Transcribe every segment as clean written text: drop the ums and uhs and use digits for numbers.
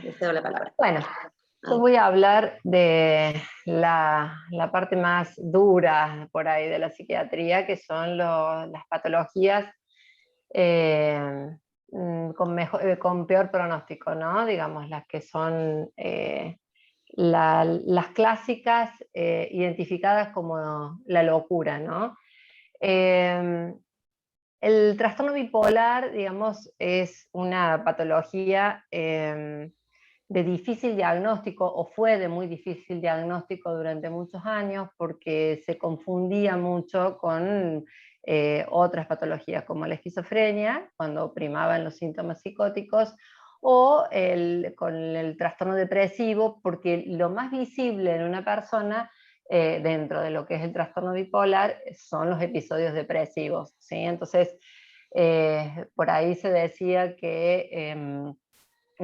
Les cedo la palabra. Bueno, yo voy a hablar de la parte más dura por ahí de la psiquiatría, que son las patologías con peor pronóstico, ¿no? Digamos, las que son las clásicas identificadas como la locura, ¿no? El trastorno bipolar, digamos, es una patología de difícil diagnóstico, o fue de muy difícil diagnóstico durante muchos años, porque se confundía mucho con otras patologías como la esquizofrenia, cuando primaban los síntomas psicóticos, o con el trastorno depresivo, porque lo más visible en una persona dentro de lo que es el trastorno bipolar son los episodios depresivos, ¿sí? Entonces, por ahí se decía que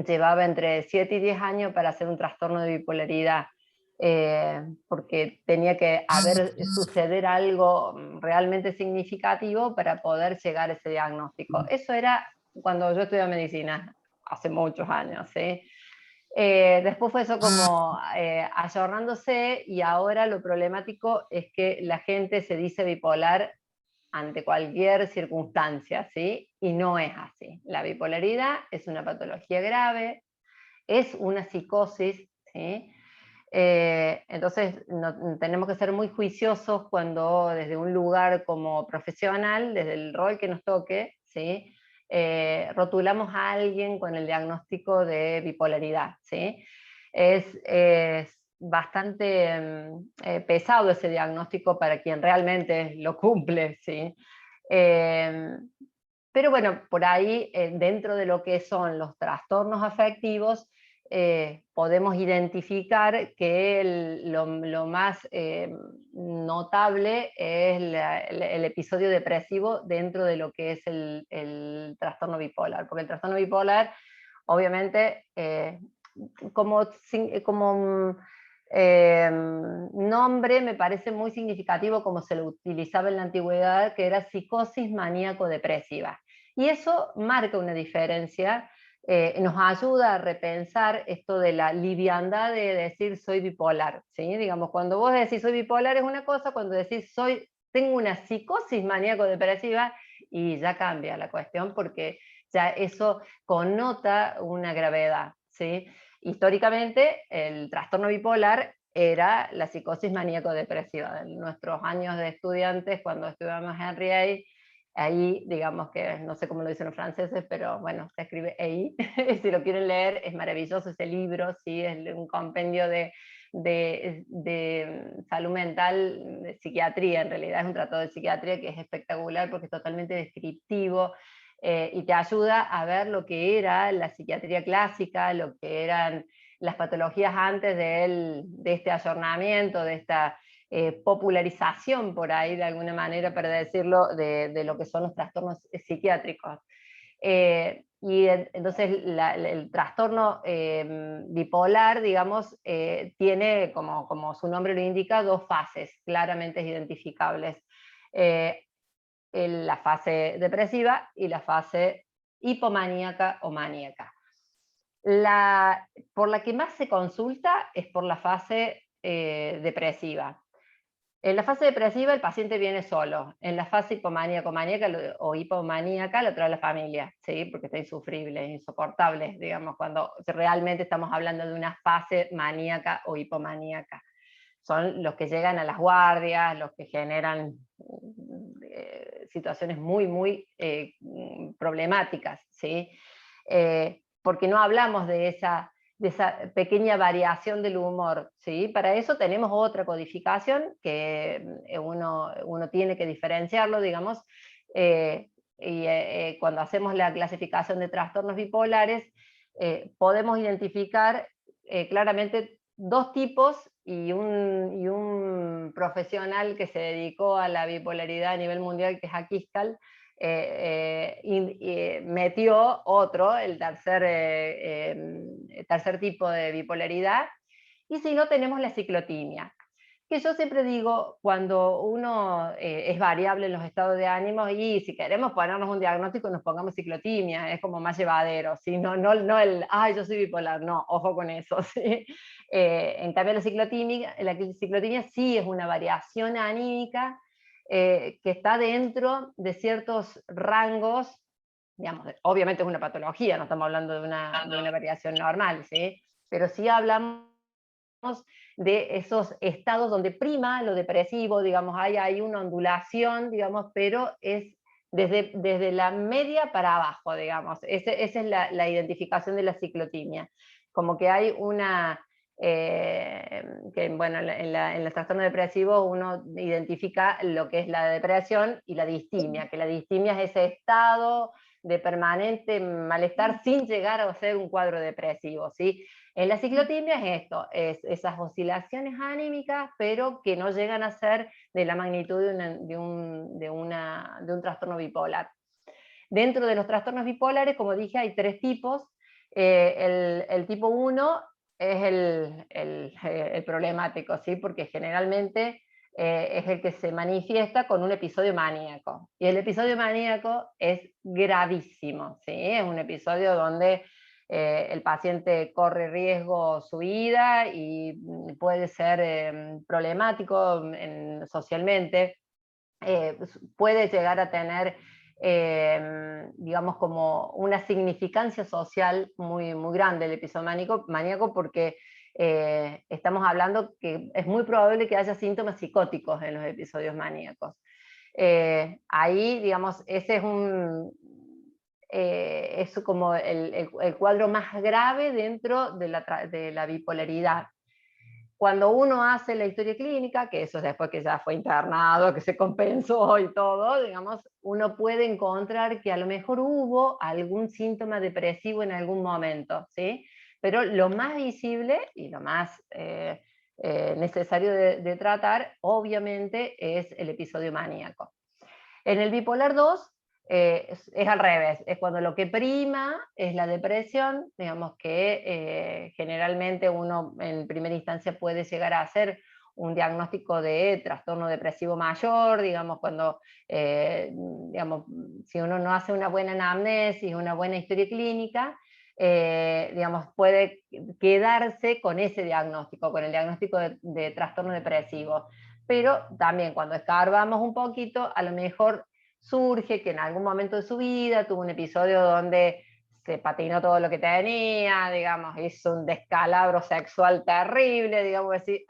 llevaba entre 7 y 10 años para hacer un trastorno de bipolaridad, porque tenía que suceder algo realmente significativo para poder llegar a ese diagnóstico. Eso era cuando yo estudiaba medicina, hace muchos años, ¿sí? Después fue eso como ayornándose, y ahora lo problemático es que la gente se dice bipolar ante cualquier circunstancia, ¿sí? Y no es así. La bipolaridad es una patología grave, es una psicosis, ¿sí? Entonces tenemos que ser muy juiciosos cuando desde un lugar como profesional, desde el rol que nos toque, ¿sí? Rotulamos a alguien con el diagnóstico de bipolaridad, ¿sí? Es bastante pesado ese diagnóstico para quien realmente lo cumple, ¿sí? Eh, pero bueno, por ahí, dentro de lo que son los trastornos afectivos, podemos identificar que lo más notable es el episodio depresivo dentro de lo que es el trastorno bipolar, porque el trastorno bipolar, obviamente, como nombre me parece muy significativo, como se lo utilizaba en la antigüedad, que era psicosis maníaco-depresiva. Y eso marca una diferencia, nos ayuda a repensar esto de la liviandad de decir soy bipolar, ¿sí? Digamos, cuando vos decís soy bipolar es una cosa, cuando decís tengo una psicosis maníaco-depresiva, y ya cambia la cuestión, porque ya eso connota una gravedad, ¿sí? Históricamente, el trastorno bipolar era la psicosis maníaco-depresiva. En nuestros años de estudiantes, cuando estudiamos en Henry, ahí, digamos que, no sé cómo lo dicen los franceses, pero bueno, se escribe EI, si lo quieren leer, es maravilloso ese libro, ¿sí? Es un compendio de salud mental, de psiquiatría, en realidad es un tratado de psiquiatría que es espectacular porque es totalmente descriptivo, y te ayuda a ver lo que era la psiquiatría clásica, lo que eran las patologías antes de este ayornamiento, de esta popularización por ahí de alguna manera, para decirlo, de lo que son los trastornos psiquiátricos. Y entonces el trastorno bipolar, digamos, tiene, como su nombre lo indica, dos fases claramente identificables. La fase depresiva y la fase hipomaníaca o maníaca. Por la que más se consulta es por la fase depresiva. En la fase depresiva el paciente viene solo. En la fase hipomaníaco-maníaca o hipomaníaca lo trae la familia, ¿sí? Porque está insufrible, insoportable, digamos, cuando realmente estamos hablando de una fase maníaca o hipomaníaca. Son los que llegan a las guardias, los que generan situaciones muy, muy problemáticas, ¿sí? Porque no hablamos de esa pequeña variación del humor, ¿sí? Para eso tenemos otra codificación que uno tiene que diferenciarlo, digamos, cuando hacemos la clasificación de trastornos bipolares, podemos identificar claramente dos tipos, y un profesional que se dedicó a la bipolaridad a nivel mundial, que es Akiscal, metió otro, el tercer tipo de bipolaridad. Y si no, tenemos la ciclotimia. Que yo siempre digo, cuando uno es variable en los estados de ánimo, y si queremos ponernos un diagnóstico, nos pongamos ciclotimia, es como más llevadero, ¿sí? No el, ay, yo soy bipolar, no, ojo con eso, ¿sí? En cambio, la ciclotimia sí es una variación anímica que está dentro de ciertos rangos, digamos, obviamente es una patología, no estamos hablando de una variación normal, ¿sí? Pero sí hablamos de esos estados donde prima lo depresivo, digamos, hay una ondulación, digamos, pero es desde la media para abajo, digamos. Esa es la identificación de la ciclotimia. Como que hay una, que bueno, en los trastornos depresivos uno identifica lo que es la depresión y la distimia, que la distimia es ese estado de permanente malestar sin llegar a ser un cuadro depresivo, ¿sí? En la ciclotimia es esto, es esas oscilaciones anímicas, pero que no llegan a ser de la magnitud de un trastorno bipolar. Dentro de los trastornos bipolares, como dije, hay tres tipos. El tipo 1 es el problemático, ¿sí? Porque generalmente es el que se manifiesta con un episodio maníaco. Y el episodio maníaco es gravísimo, ¿sí? Es un episodio donde el paciente corre riesgo su vida y puede ser problemático socialmente. Puede llegar a tener, digamos, como una significancia social muy, muy grande el episodio maníaco, porque estamos hablando que es muy probable que haya síntomas psicóticos en los episodios maníacos. Ahí, digamos, ese es como el cuadro más grave dentro de la bipolaridad. Cuando uno hace la historia clínica, que eso es después que ya fue internado, que se compensó y todo, digamos, uno puede encontrar que a lo mejor hubo algún síntoma depresivo en algún momento, ¿sí? Pero lo más visible y lo más necesario de tratar, obviamente, es el episodio maníaco. En el bipolar 2 es al revés, es cuando lo que prima es la depresión, digamos que generalmente uno en primera instancia puede llegar a hacer un diagnóstico de trastorno depresivo mayor, digamos, cuando, digamos, si uno no hace una buena anamnesis, una buena historia clínica, digamos, puede quedarse con ese diagnóstico, con el diagnóstico de trastorno depresivo. Pero también cuando escarbamos un poquito, a lo mejor surge que en algún momento de su vida tuvo un episodio donde se patinó todo lo que tenía, digamos, hizo un descalabro sexual terrible, digamos, decir,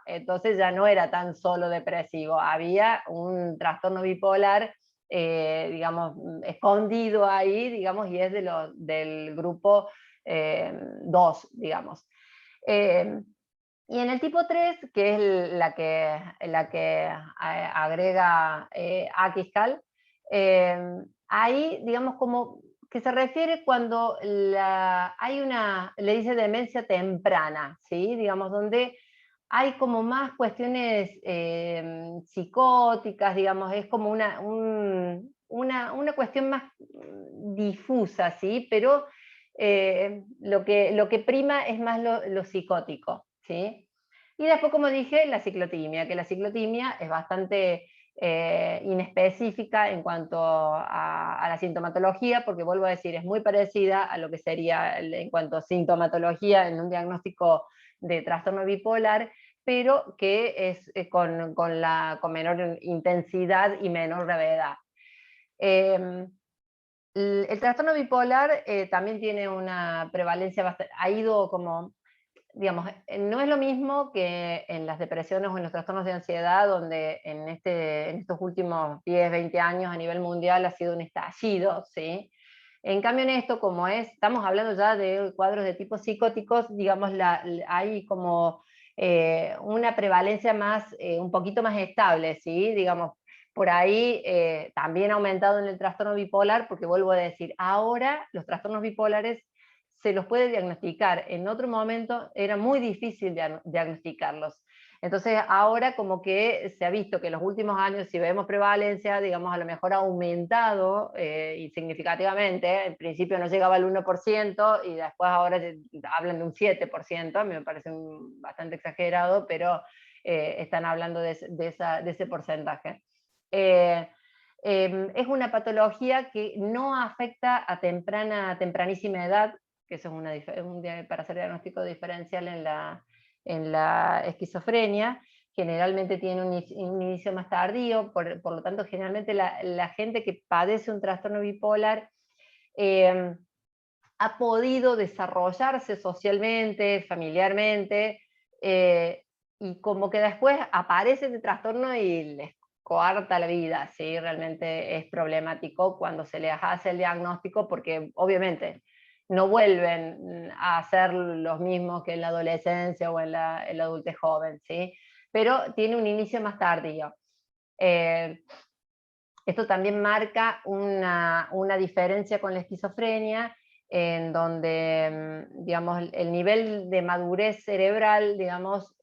entonces ya no era tan solo depresivo, había un trastorno bipolar, digamos, escondido ahí, digamos, y es del grupo 2, digamos. Eh, y en el tipo 3, que es la que agrega Akiscal, ahí, digamos, como que se refiere cuando hay le dice demencia temprana, ¿sí? Digamos, donde hay como más cuestiones psicóticas, digamos, es como una cuestión más difusa, ¿sí? Pero lo que prima es más lo psicótico, ¿sí? Y después, como dije, la ciclotimia, que la ciclotimia es bastante inespecífica en cuanto a la sintomatología, porque vuelvo a decir, es muy parecida a lo que sería en cuanto a sintomatología en un diagnóstico de trastorno bipolar, pero que es con menor intensidad y menor gravedad. El trastorno bipolar también tiene una prevalencia bastante, ha ido como, digamos, no es lo mismo que en las depresiones o en los trastornos de ansiedad, donde en estos últimos 10, 20 años a nivel mundial ha sido un estallido, ¿sí? En cambio en esto, como estamos hablando ya de cuadros de tipo psicóticos, digamos, hay como una prevalencia un poquito más estable, ¿sí? Digamos, por ahí también ha aumentado en el trastorno bipolar, porque vuelvo a decir, ahora los trastornos bipolares se los puede diagnosticar. En otro momento era muy difícil diagnosticarlos. Entonces ahora como que se ha visto que en los últimos años, si vemos prevalencia, digamos, a lo mejor ha aumentado y significativamente. En principio no llegaba al 1% y después ahora hablan de un 7%, a mí me parece bastante exagerado, pero están hablando de ese porcentaje. Es una patología que no afecta a tempranísima edad, que eso es para hacer diagnóstico diferencial en la esquizofrenia. Generalmente tiene un inicio más tardío, por lo tanto generalmente la gente que padece un trastorno bipolar ha podido desarrollarse socialmente, familiarmente, y como que después aparece ese trastorno y les coarta la vida, ¿sí? Realmente es problemático cuando se les hace el diagnóstico, porque obviamente no vuelven a ser los mismos que en la adolescencia o en la adultez joven, ¿sí? Pero tiene un inicio más tardío. Esto también marca una diferencia con la esquizofrenia, en donde, digamos, el nivel de madurez cerebral, digamos,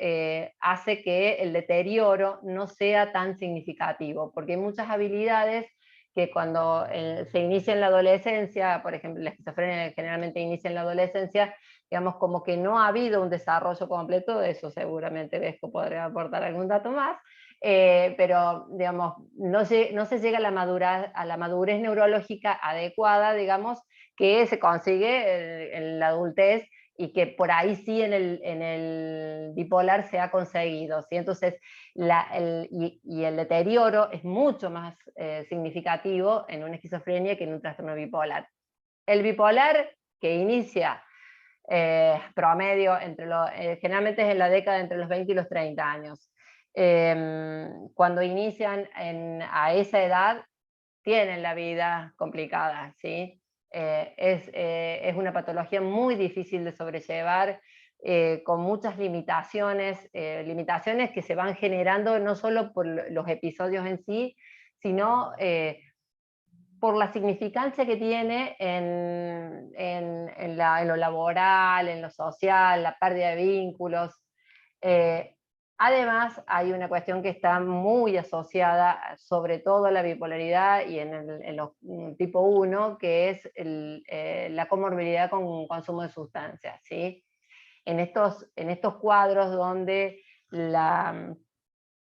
hace que el deterioro no sea tan significativo, porque hay muchas habilidades que cuando se inicia en la adolescencia, por ejemplo, la esquizofrenia generalmente inicia en la adolescencia, digamos, como que no ha habido un desarrollo completo, de eso seguramente Vesco podría aportar algún dato más, pero digamos, no se llega a la madurez neurológica adecuada, digamos, que se consigue en la adultez, y que por ahí sí en el bipolar se ha conseguido, ¿sí? Entonces, y el deterioro es mucho más significativo en una esquizofrenia que en un trastorno bipolar. El bipolar, que inicia promedio generalmente es en la década entre los 20 y los 30 años. Cuando inician a esa edad, tienen la vida complicada, ¿sí? Es una patología muy difícil de sobrellevar, con muchas limitaciones que se van generando no solo por los episodios en sí, sino por la significancia que tiene en lo laboral, en lo social, la pérdida de vínculos. Además, hay una cuestión que está muy asociada, sobre todo a la bipolaridad y en los tipo 1, que es la comorbilidad con consumo de sustancias, ¿sí? En estos cuadros donde la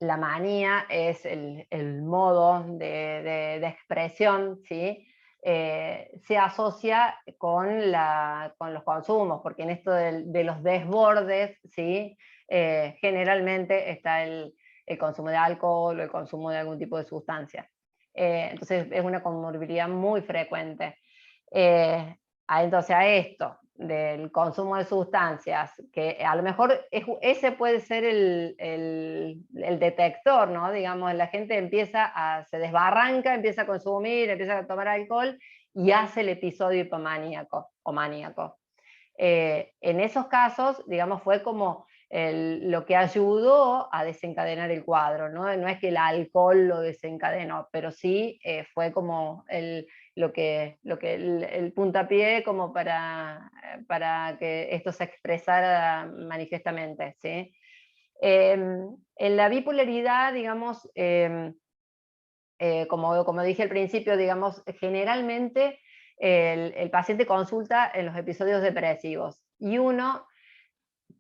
manía es el modo de expresión, ¿sí? Se asocia con los consumos, porque en esto de los desbordes, ¿sí? Generalmente está el consumo de alcohol o el consumo de algún tipo de sustancia. Entonces es una comorbilidad muy frecuente. Entonces a esto del consumo de sustancias, que a lo mejor ese puede ser el detector, ¿no? Digamos, la gente se desbarranca, empieza a consumir, empieza a tomar alcohol y hace el episodio hipomaníaco o maníaco. En esos casos, digamos, fue como lo que ayudó a desencadenar el cuadro, ¿no? No es que el alcohol lo desencadenó, pero sí fue como el puntapié como para que esto se expresara manifiestamente, ¿sí? En la bipolaridad, digamos, como dije al principio, digamos, generalmente el paciente consulta en los episodios depresivos, y uno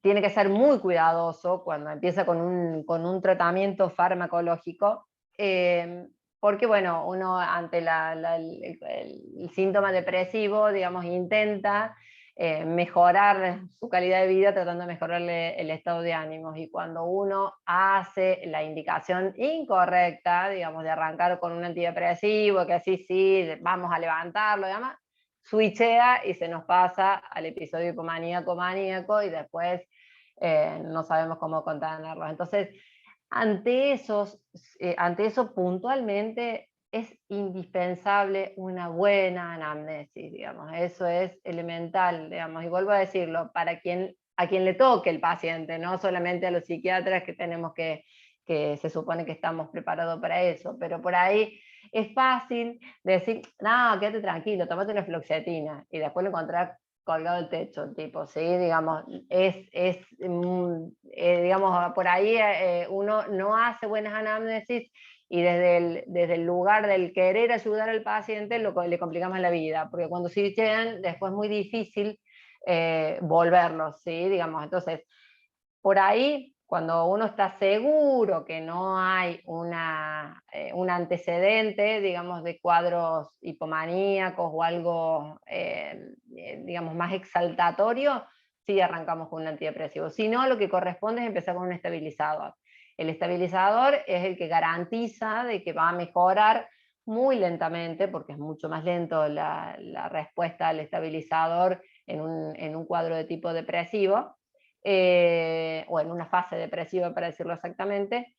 tiene que ser muy cuidadoso cuando empieza con un tratamiento farmacológico, porque bueno, uno ante el síntoma depresivo, digamos, intenta mejorar su calidad de vida tratando de mejorarle el estado de ánimos, y cuando uno hace la indicación incorrecta, digamos, de arrancar con un antidepresivo, que así sí, vamos a levantarlo y demás, switchea y se nos pasa al episodio hipomaníaco maníaco, y después no sabemos cómo contenerlos. Entonces, ante eso puntualmente es indispensable una buena anamnesis, digamos, eso es elemental, digamos, y vuelvo a decirlo, a quien le toque el paciente, no solamente a los psiquiatras que tenemos que se supone que estamos preparados para eso, pero por ahí es fácil decir, no, quédate tranquilo, tomate una fluoxetina, y después lo encontrás colgado del techo, tipo, ¿sí? Digamos, digamos, por ahí uno no hace buenas anamnesis, y desde el lugar del querer ayudar al paciente le complicamos la vida, porque cuando se llegan, después es muy difícil volverlos, ¿sí? Digamos, entonces, por ahí Cuando uno está seguro que no hay un antecedente, digamos, de cuadros hipomaníacos o algo, digamos, más exaltatorio, sí arrancamos con un antidepresivo. Si no, lo que corresponde es empezar con un estabilizador. El estabilizador es el que garantiza de que va a mejorar muy lentamente, porque es mucho más lento la respuesta al estabilizador en un cuadro de tipo depresivo, o en una fase depresiva para decirlo exactamente,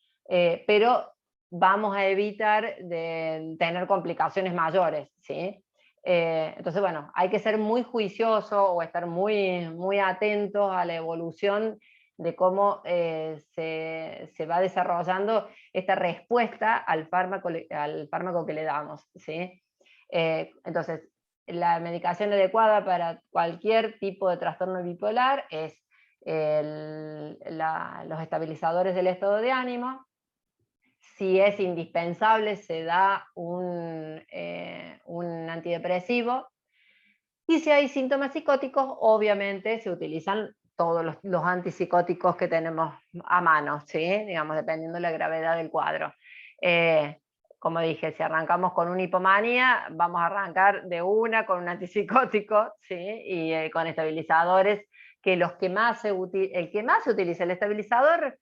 pero vamos a evitar de tener complicaciones mayores, ¿sí? Entonces, bueno, hay que ser muy juicioso o estar muy atentos a la evolución de cómo se va desarrollando esta respuesta al fármaco que le damos, ¿sí? Entonces, la medicación adecuada para cualquier tipo de trastorno bipolar es los estabilizadores del estado de ánimo. Si es indispensable, se da un antidepresivo. Y si hay síntomas psicóticos, obviamente se utilizan todos los antipsicóticos que tenemos a mano, ¿sí? Digamos, dependiendo de la gravedad del cuadro. Como dije, si arrancamos con una hipomanía, vamos a arrancar de una con un antipsicótico, ¿sí? Y con estabilizadores, que el que más se utiliza el estabilizador,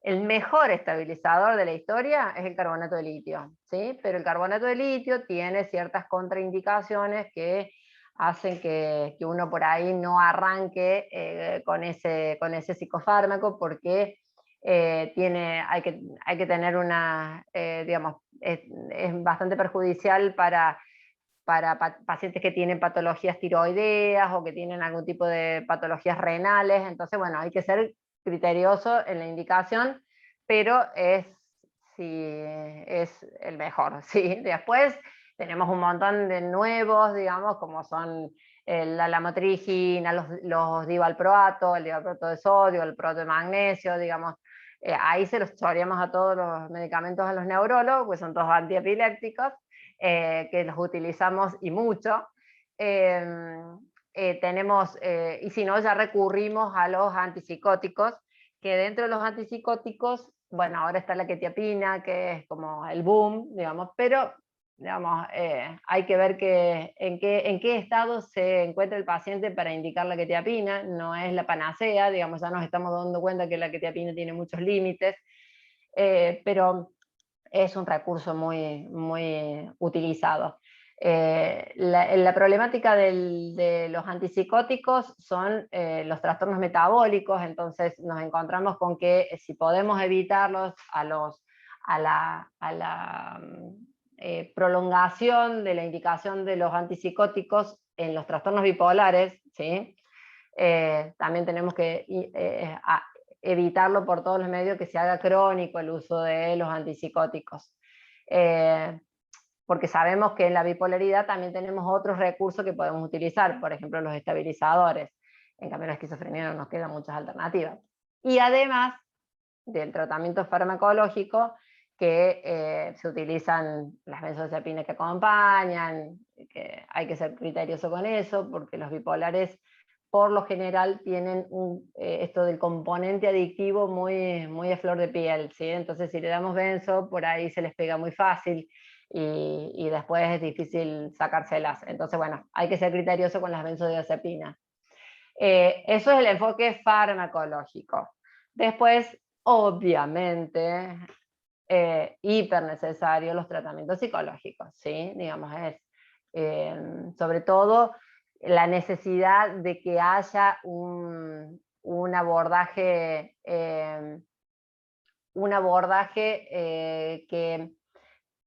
el mejor estabilizador de la historia es el carbonato de litio, ¿sí? Pero el carbonato de litio tiene ciertas contraindicaciones que hacen que uno por ahí no arranque con ese psicofármaco, porque hay que tener digamos, es bastante perjudicial para pacientes que tienen patologías tiroideas o que tienen algún tipo de patologías renales. Entonces, bueno, hay que ser criterioso en la indicación, pero es el mejor, ¿sí? Después tenemos un montón de nuevos, digamos, como son la lamotrigina, los divalproato, el divalproato de sodio, el proato de magnesio, digamos. Ahí se los choreamos a todos los medicamentos a los neurólogos, pues son todos antiepilépticos, que los utilizamos y mucho. Y si no, ya recurrimos a los antipsicóticos, que dentro de los antipsicóticos, bueno, ahora está la quetiapina, que es como el boom, digamos, pero digamos, hay que ver en qué estado se encuentra el paciente para indicar la quetiapina. No es la panacea, digamos, ya nos estamos dando cuenta que la quetiapina tiene muchos límites, pero es un recurso muy utilizado. La problemática de los antipsicóticos son los trastornos metabólicos. Entonces nos encontramos con que si podemos evitarlos a la prolongación de la indicación de los antipsicóticos en los trastornos bipolares, ¿sí? También tenemos que evitarlo por todos los medios, que se haga crónico el uso de los antipsicóticos. Porque sabemos que en la bipolaridad también tenemos otros recursos que podemos utilizar, por ejemplo los estabilizadores. En cambio en la esquizofrenia no nos quedan muchas alternativas. Y además del tratamiento farmacológico, que se utilizan las benzodiazepinas que acompañan, que hay que ser criterioso con eso, porque los bipolares por lo general tienen esto del componente adictivo muy a flor de piel, ¿sí? Entonces si le damos benzo, por ahí se les pega muy fácil y después es difícil sacárselas. Entonces, bueno, hay que ser criterioso con las benzodiazepinas. Eso es el enfoque farmacológico. Después, obviamente, hiper necesario los tratamientos psicológicos, ¿sí? Digamos, sobre todo la necesidad de que haya un abordaje,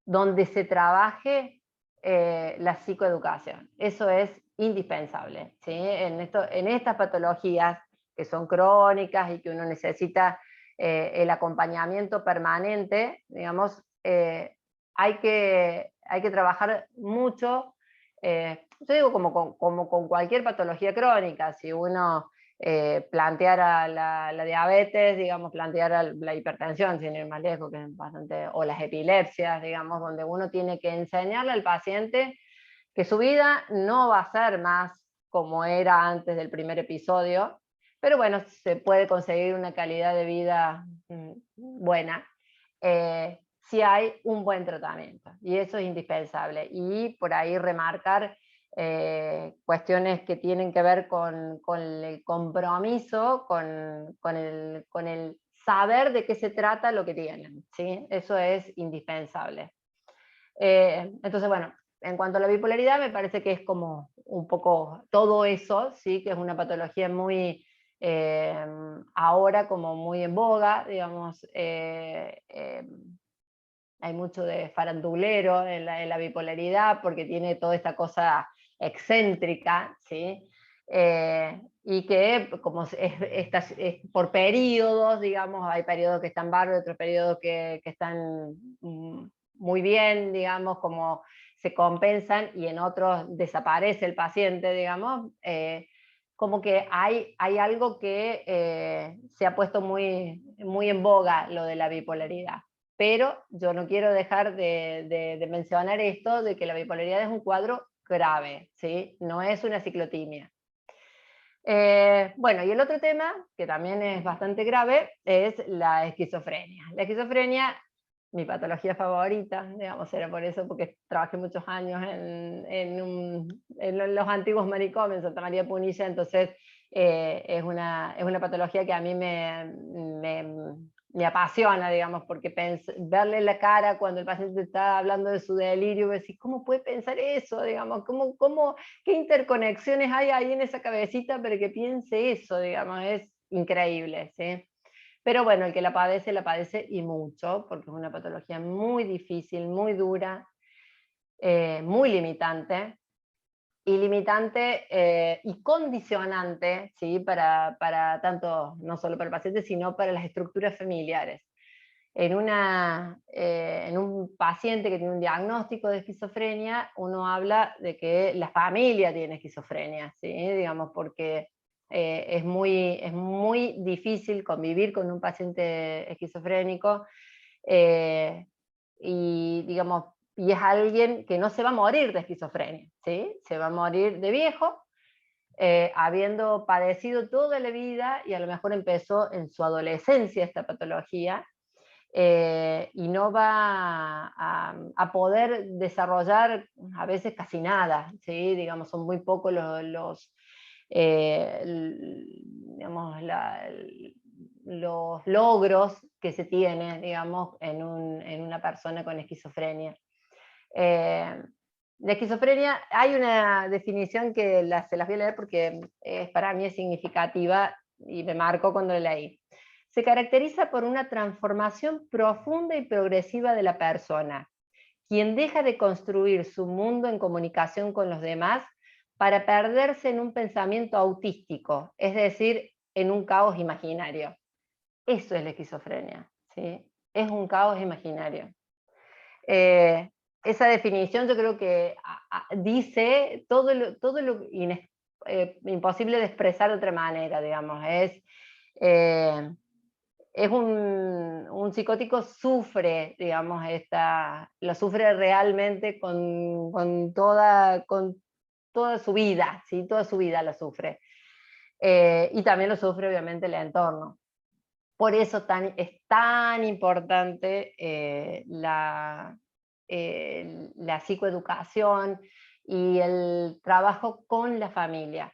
donde se trabaje la psicoeducación. Eso es indispensable, ¿sí? En estas patologías que son crónicas y que uno necesita el acompañamiento permanente, digamos, hay que trabajar mucho. Yo digo como con cualquier patología crónica. Si uno planteara la diabetes, digamos, planteara la hipertensión, sin ir más lejos, que es bastante, o las epilepsias, digamos, donde uno tiene que enseñarle al paciente que su vida no va a ser más como era antes del primer episodio, pero bueno, se puede conseguir una calidad de vida buena si hay un buen tratamiento, y eso es indispensable. Y por ahí remarcar cuestiones que tienen que ver con el compromiso, con el saber de qué se trata lo que tienen, ¿sí? Eso es indispensable. Entonces, bueno, en cuanto a la bipolaridad, me parece que es como un poco todo eso, ¿sí? Que es una patología muy, ahora como muy en boga, digamos, hay mucho de farandulero en la bipolaridad porque tiene toda esta cosa excéntrica, ¿sí? Y que como es por periodos, digamos, hay periodos que están bárbaros, otros periodos que están muy bien, digamos, como se compensan, y en otros desaparece el paciente, digamos, como que hay algo que se ha puesto muy, muy en boga, lo de la bipolaridad. Pero yo no quiero dejar de mencionar esto, de que la bipolaridad es un cuadro grave, ¿sí? No es una ciclotimia. Bueno, y el otro tema, que también es bastante grave, es la esquizofrenia. La esquizofrenia, mi patología favorita, digamos, era por eso, porque trabajé muchos años en los antiguos manicomios en Santa María Punilla, entonces es una patología que a mí me apasiona, digamos, porque verle la cara cuando el paciente está hablando de su delirio, decir, ¿cómo puede pensar eso? Digamos, ¿qué interconexiones hay ahí en esa cabecita para que piense eso? Digamos, es increíble, ¿sí? Pero bueno, el que la padece y mucho, porque es una patología muy difícil, muy dura, muy limitante, y condicionante, ¿sí? Para tanto, no solo para el paciente, sino para las estructuras familiares. En un paciente que tiene un diagnóstico de esquizofrenia, uno habla de que la familia tiene esquizofrenia, ¿sí? Digamos, porque es muy difícil convivir con un paciente esquizofrénico, eh, y, digamos, y es alguien que no se va a morir de esquizofrenia, ¿sí? Se va a morir de viejo, habiendo padecido toda la vida, y a lo mejor empezó en su adolescencia esta patología, y no va a poder desarrollar a veces casi nada, ¿sí? Digamos, son muy pocos digamos, los logros que se tienen, digamos, en una persona con esquizofrenia. De esquizofrenia hay una definición que se las voy a leer porque para mí es significativa y me marcó cuando la leí. Se caracteriza por una transformación profunda y progresiva de la persona, quien deja de construir su mundo en comunicación con los demás para perderse en un pensamiento autístico, es decir, en un caos imaginario. Eso es la esquizofrenia, ¿sí? Es un caos imaginario. Esa definición yo creo que dice todo lo imposible de expresar de otra manera, digamos. Es un psicótico sufre, digamos, lo sufre realmente con toda su vida, ¿sí? Toda su vida lo sufre. Y también lo sufre obviamente el entorno. Por eso es tan importante la psicoeducación y el trabajo con la familia.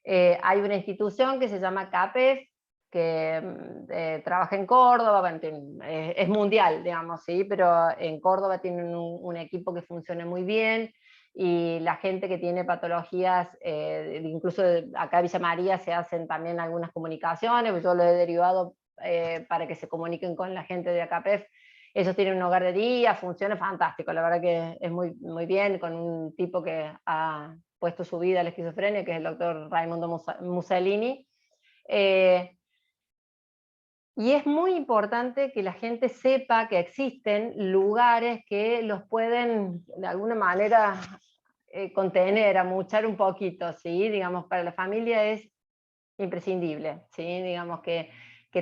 Hay una institución que se llama CAPES, que trabaja en Córdoba, bueno, es mundial, digamos, ¿sí? Pero en Córdoba tienen un equipo que funciona muy bien, y la gente que tiene patologías, incluso acá en Villa María se hacen también algunas comunicaciones, pues yo lo he derivado para que se comuniquen con la gente de ACAPEF. Ellos tienen un hogar de día, funciona fantástico, la verdad que es muy, muy bien, con un tipo que ha puesto su vida a la esquizofrenia, que es el doctor Raimundo Mussolini. Y es muy importante que la gente sepa que existen lugares que los pueden de alguna manera contener, amuchar un poquito, ¿sí? Digamos, para la familia es imprescindible, ¿sí? Digamos que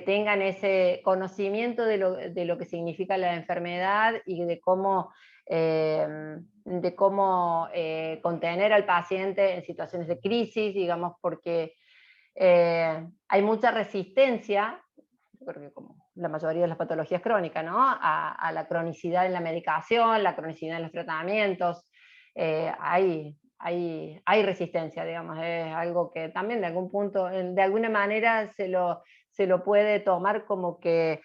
tengan ese conocimiento de lo que significa la enfermedad y de cómo contener al paciente en situaciones de crisis, digamos, porque Hay mucha resistencia, yo creo que como la mayoría de las patologías crónicas, ¿no? A la cronicidad en la medicación, la cronicidad en los tratamientos. Hay resistencia, digamos, es algo que también de algún punto, de alguna manera se lo puede tomar como que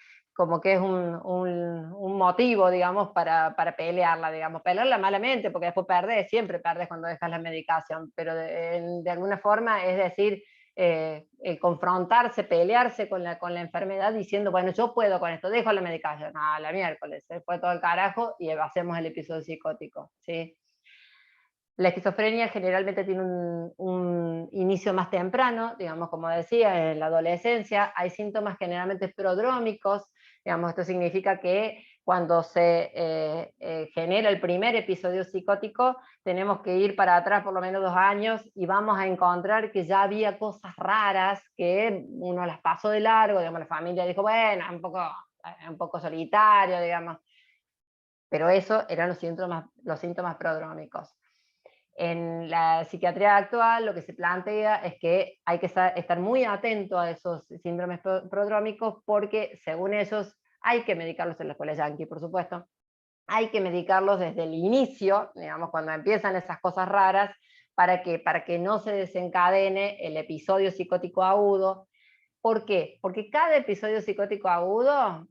es un motivo, digamos, para pelearla, digamos, pelearla malamente, porque después siempre perdes cuando dejas la medicación, pero de alguna forma es decir, el confrontarse, pelearse con la enfermedad diciendo, bueno, yo puedo con esto, dejo la medicación, la miércoles, se fue todo el carajo y hacemos el episodio psicótico, ¿sí? La esquizofrenia generalmente tiene un inicio más temprano, digamos, como decía, en la adolescencia. Hay síntomas generalmente prodrómicos, digamos, esto significa que cuando se genera el primer episodio psicótico, tenemos que ir para atrás por lo menos 2 años y vamos a encontrar que ya había cosas raras que uno las pasó de largo, digamos, la familia dijo, bueno, un poco solitario, digamos, pero eso eran los síntomas prodrómicos. En la psiquiatría actual lo que se plantea es que hay que estar muy atento a esos síndromes prodrómicos porque según ellos hay que medicarlos en la escuela yankee, por supuesto. Hay que medicarlos desde el inicio, digamos, cuando empiezan esas cosas raras, para que no se desencadene el episodio psicótico agudo. ¿Por qué? Porque cada episodio psicótico agudo,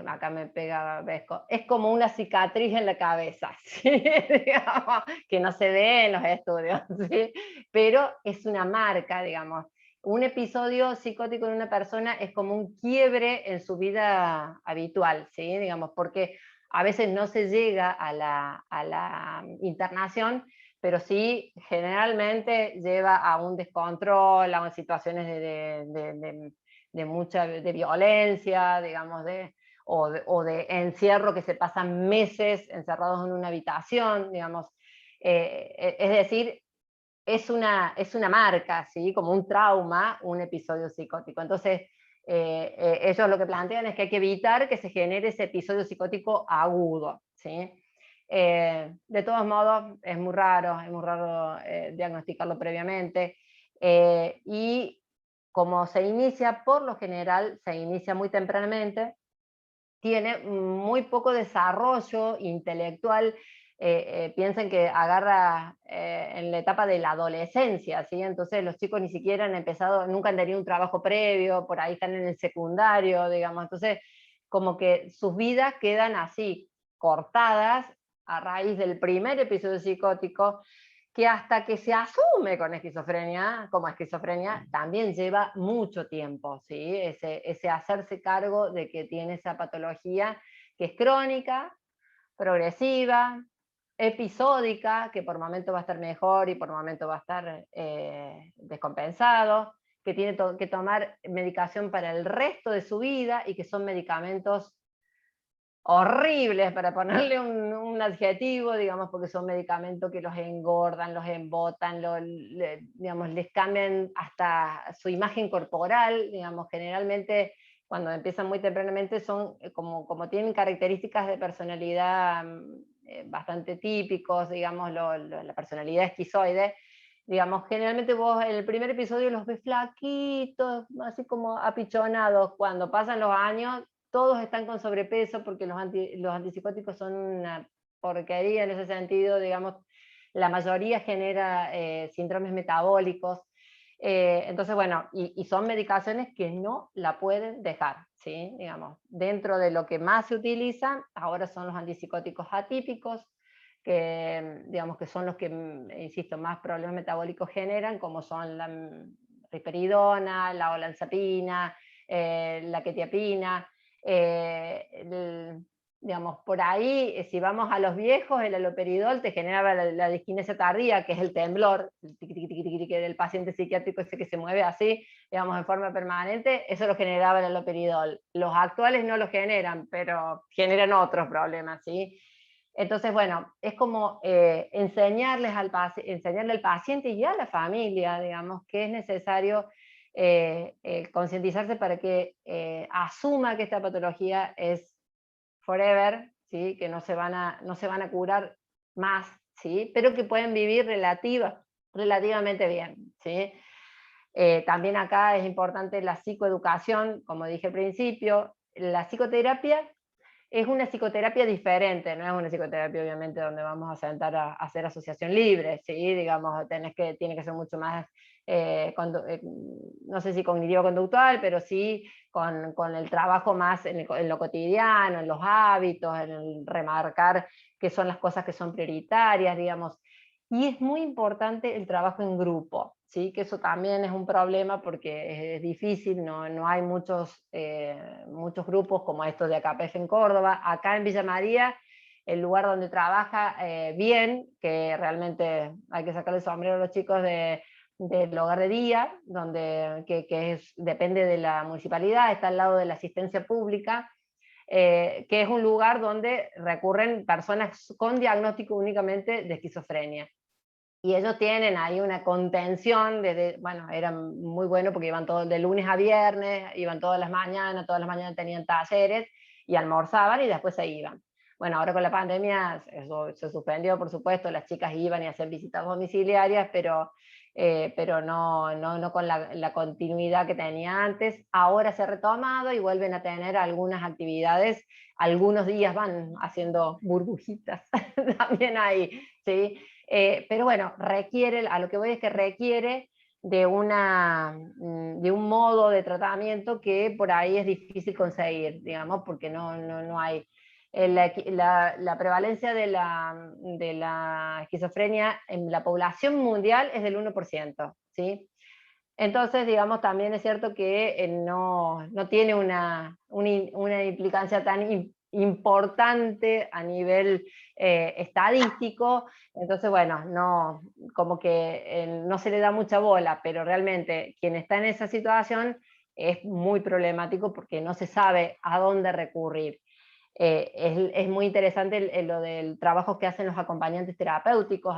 acá me pega Vesco, es como una cicatriz en la cabeza, ¿sí? Digamos, que no se ve en los estudios, ¿sí? Pero es una marca, digamos. Un episodio psicótico en una persona es como un quiebre en su vida habitual, ¿sí? Digamos, porque a veces no se llega a la internación, pero sí generalmente lleva a un descontrol, a situaciones de mucha violencia, digamos, o de encierro que se pasan meses encerrados en una habitación, digamos. Es decir, es una marca, ¿sí? Como un trauma, un episodio psicótico. Entonces, ellos lo que plantean es que hay que evitar que se genere ese episodio psicótico agudo, ¿sí? De todos modos, es muy raro diagnosticarlo previamente. Y como se inicia, por lo general, se inicia muy tempranamente, tiene muy poco desarrollo intelectual. Piensen que agarra en la etapa de la adolescencia, ¿sí? Entonces los chicos ni siquiera han empezado, nunca han tenido un trabajo previo, por ahí están en el secundario, digamos, entonces como que sus vidas quedan así, cortadas a raíz del primer episodio psicótico, que hasta que se asume con esquizofrenia, como esquizofrenia, también lleva mucho tiempo, ¿sí? Ese hacerse cargo de que tiene esa patología que es crónica, progresiva, episódica, que por momento va a estar mejor y por momento va a estar descompensado, que tiene que tomar medicación para el resto de su vida y que son medicamentos horribles, para ponerle un adjetivo, digamos, porque son medicamentos que los engordan, los embotan, digamos, les cambian hasta su imagen corporal, digamos, generalmente cuando empiezan muy tempranamente son como tienen características de personalidad bastante típicos, digamos, la personalidad esquizoide, digamos, generalmente vos en el primer episodio los ves flaquitos, así como apichonados. Cuando pasan los años todos están con sobrepeso porque los antipsicóticos son una porquería en ese sentido, digamos, la mayoría genera síndromes metabólicos. Entonces, bueno, y son medicaciones que no la pueden dejar, ¿sí? Digamos, dentro de lo que más se utiliza, ahora son los antipsicóticos atípicos, que digamos que son los que, insisto, más problemas metabólicos generan, como son la risperidona, la olanzapina, la quetiapina. Digamos, por ahí, si vamos a los viejos, el haloperidol te generaba la disquinesia tardía, que es el temblor, el tiqui, tiqui, tiqui, tiqui, del paciente psiquiátrico ese que se mueve así, digamos, en forma permanente, eso lo generaba el haloperidol. Los actuales no lo generan, pero generan otros problemas, ¿sí? Entonces, bueno, es como enseñarle al paciente y a la familia, digamos, que es necesario concientizarse para que asuma que esta patología es forever, ¿sí? Que no se van a curar más, ¿sí? Pero que pueden vivir relativamente bien, ¿sí? También acá es importante la psicoeducación, como dije al principio. La psicoterapia es una psicoterapia diferente, no es una psicoterapia obviamente donde vamos a sentar a hacer asociación libre, ¿sí? Digamos, tiene que ser mucho más, no sé si cognitivo-conductual, pero sí con el trabajo más en lo cotidiano, en los hábitos, en el remarcar qué son las cosas que son prioritarias, digamos. Y es muy importante el trabajo en grupo, ¿sí? Que eso también es un problema porque es difícil, no hay muchos grupos como estos de AKPF en Córdoba. Acá en Villa María, el lugar donde trabaja bien, que realmente hay que sacarle el sombrero a los chicos del hogar de día, depende de la municipalidad, está al lado de la asistencia pública, que es un lugar donde recurren personas con diagnóstico únicamente de esquizofrenia. Y ellos tienen ahí una contención, bueno, era muy bueno porque iban todos de lunes a viernes, iban todas las mañanas tenían talleres y almorzaban y después se iban. Bueno, ahora con la pandemia eso se suspendió, por supuesto, las chicas iban y hacían visitas domiciliarias, pero no con la continuidad que tenía antes. Ahora se ha retomado y vuelven a tener algunas actividades, algunos días van haciendo burbujitas también ahí, ¿sí? Pero bueno, a lo que voy es que requiere de un modo de tratamiento que por ahí es difícil conseguir, digamos, porque no hay. La prevalencia de la esquizofrenia en la población mundial es del 1%, ¿sí? Entonces, digamos, también es cierto que no tiene una implicancia tan importante a nivel estadístico. Entonces, bueno, como que no se le da mucha bola, pero realmente quien está en esa situación es muy problemático porque no se sabe a dónde recurrir. Es muy interesante lo del trabajo que hacen los acompañantes terapéuticos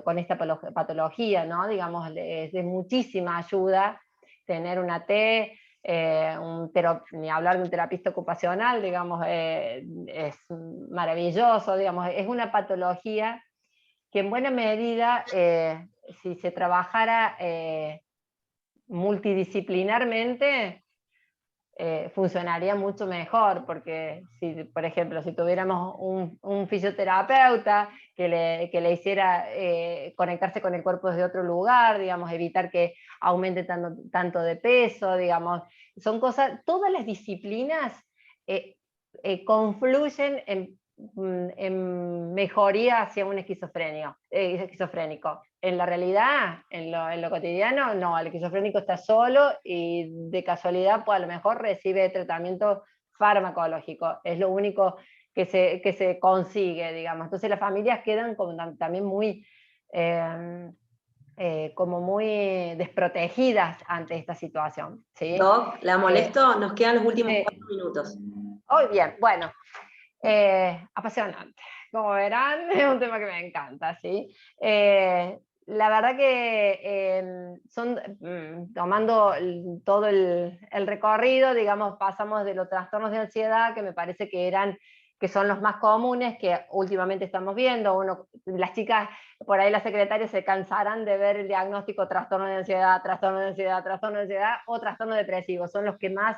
con esta patología, ¿no? Digamos, es de muchísima ayuda tener una T, ni hablar de un terapista ocupacional, digamos, es maravilloso, digamos, es una patología que en buena medida, si se trabajara multidisciplinarmente, funcionaría mucho mejor, porque si, por ejemplo, si tuviéramos un fisioterapeuta que le hiciera conectarse con el cuerpo desde otro lugar, digamos, evitar que aumente tanto de peso, digamos, son cosas, todas las disciplinas confluyen en mejoría hacia un esquizofrénico. En la realidad, en lo cotidiano, no, el esquizofrénico está solo y de casualidad, pues a lo mejor recibe tratamiento farmacológico. Es lo único que se consigue, digamos. Entonces las familias quedan como también como muy desprotegidas ante esta situación, ¿sí? Doc, la molesto, nos quedan los últimos 4 minutos. Muy bien, bueno, apasionante. Como verán, es un tema que me encanta, ¿sí? La verdad que tomando todo el recorrido, digamos, pasamos de los trastornos de ansiedad, que me parece que son los más comunes, que últimamente estamos viendo. Las chicas, por ahí las secretarias se cansarán de ver el diagnóstico trastorno de ansiedad, trastorno de ansiedad, trastorno de ansiedad o trastorno depresivo, son los que más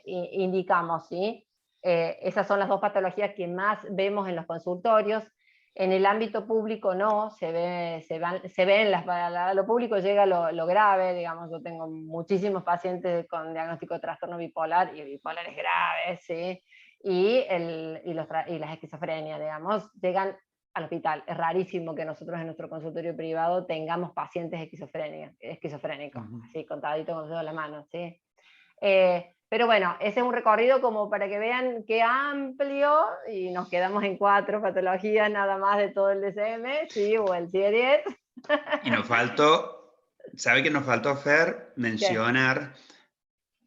indicamos, ¿sí? Esas son las dos patologías que más vemos en los consultorios. En el ámbito público no, a lo público llega lo grave, digamos, yo tengo muchísimos pacientes con diagnóstico de trastorno bipolar y bipolares graves, ¿sí? Y las esquizofrenias, digamos, llegan al hospital. Es rarísimo que nosotros en nuestro consultorio privado tengamos pacientes esquizofrénicos, así contadito con los dedos de la mano, ¿sí? Pero bueno, ese es un recorrido como para que vean qué amplio, y nos quedamos en 4 patologías nada más de todo el DSM, ¿sí? O el CIE-10. Y nos faltó, ¿sabe que nos faltó, Fer, mencionar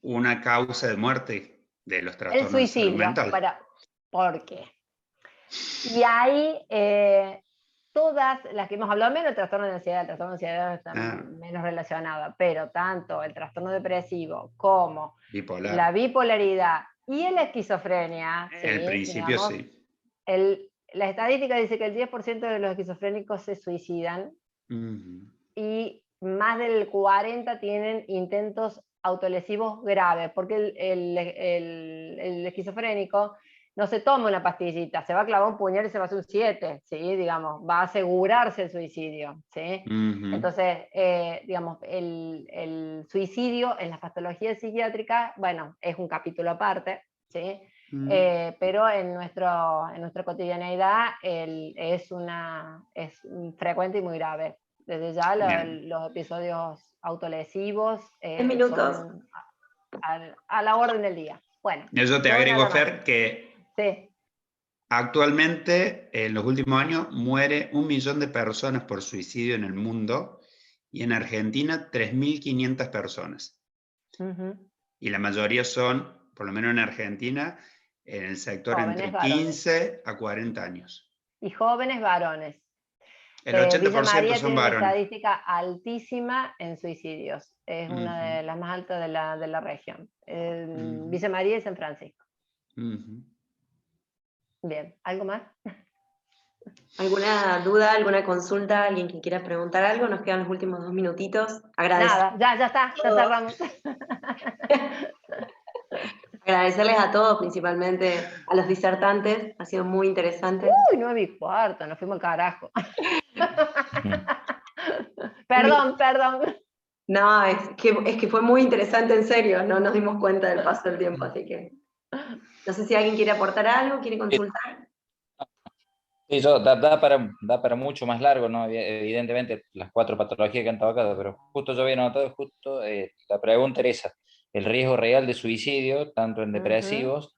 una causa de muerte de los trastornos el suicidio, de salud mental? ¿por qué? Y ahí todas las que hemos hablado, menos el trastorno de ansiedad está menos relacionado, pero tanto el trastorno depresivo como la bipolaridad y la esquizofrenia, en principio, digamos, la estadística dice que el 10% de los esquizofrénicos se suicidan. y más del 40 tienen intentos autolesivos graves, porque el esquizofrénico no se toma una pastillita, se va a clavar un puñal y se va a hacer un 7, ¿sí? Digamos, va a asegurarse el suicidio, ¿sí? Entonces, digamos, el suicidio en las patologías psiquiátricas, bueno, es un capítulo aparte, ¿sí? Pero en nuestra cotidianeidad es frecuente y muy grave. Desde ya los episodios autolesivos 10 minutos. son a la orden del día. Bueno, yo te agrego, Fer, que sí. Actualmente, en los últimos años, muere 1 millón de personas por suicidio en el mundo y en Argentina 3.500 personas. Y la mayoría son, por lo menos en Argentina, en el sector jóvenes entre varones. 15 a 40 años. Y jóvenes varones. El 80% Villa María son tiene una varones. estadística altísima en suicidios. Es una de las más altas de la región. Villa María y San Francisco. Bien, ¿algo más? ¿Alguna duda, alguna consulta? ¿Alguien que quiera preguntar algo? Nos quedan los últimos 2 minutitos. Nada, ya está, ya cerramos. Agradecerles a todos, principalmente a los disertantes. Ha sido muy interesante. Uy, 9:15, nos fuimos al carajo. Perdón. No, es que fue muy interesante, en serio. No nos dimos cuenta del paso del tiempo, así que... No sé si alguien quiere aportar algo, quiere consultar. Sí, da para mucho más largo, ¿no? Evidentemente, las 4 patologías que han tocado, pero justo yo había notado, la pregunta era esa, el riesgo real de suicidio, tanto en depresivos,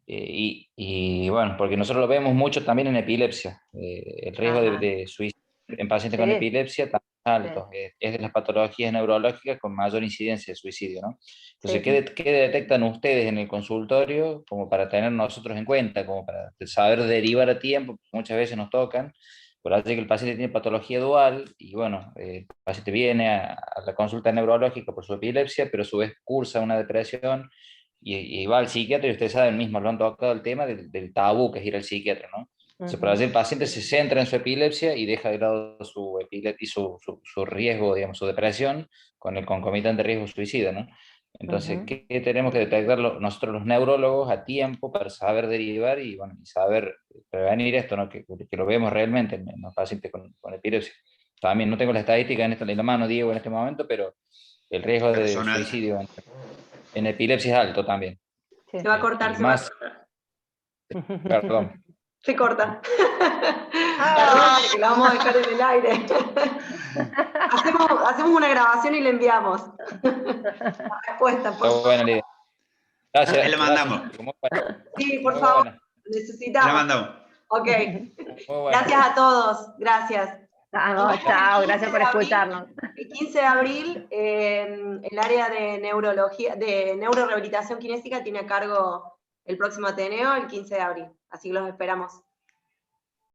y bueno, porque nosotros lo vemos mucho también en epilepsia, el riesgo de suicidio en pacientes con epilepsia también es alto, es de las patologías neurológicas con mayor incidencia de suicidio, ¿no? Entonces, ¿qué detectan ustedes en el consultorio como para tener nosotros en cuenta, como para saber derivar a tiempo? Muchas veces nos tocan, por así que el paciente tiene patología dual y bueno, el paciente viene a la consulta neurológica por su epilepsia, pero a su vez cursa una depresión y va al psiquiatra y ustedes saben mismo, lo han tocado el tema del tabú que es ir al psiquiatra, ¿no? Entonces, por así el paciente se centra en su epilepsia y deja de lado su riesgo, digamos, su depresión, con el concomitante riesgo suicida, ¿no? Entonces, ¿qué tenemos que detectar nosotros los neurólogos a tiempo para saber derivar y, bueno, y saber prevenir esto, ¿no? Que lo vemos realmente en los pacientes con epilepsia? También no tengo la estadística en la mano, Diego, en este momento, pero el riesgo de suicidio en epilepsia es alto también. Sí. Se va a cortar, se va a cortar. Perdón. Se corta. Perdón, que lo vamos a dejar en el aire. Hacemos una grabación y le enviamos. La respuesta, por favor. Buena idea. Gracias. Ahí le mandamos. Sí, por favor. Necesitamos. Le mandamos. Ok. Gracias a todos. Gracias. Chao, gracias por escucharnos. El 15 de abril, el área de neurología, de neurorehabilitación kinésica tiene a cargo el próximo Ateneo, el 15 de abril. Así que los esperamos.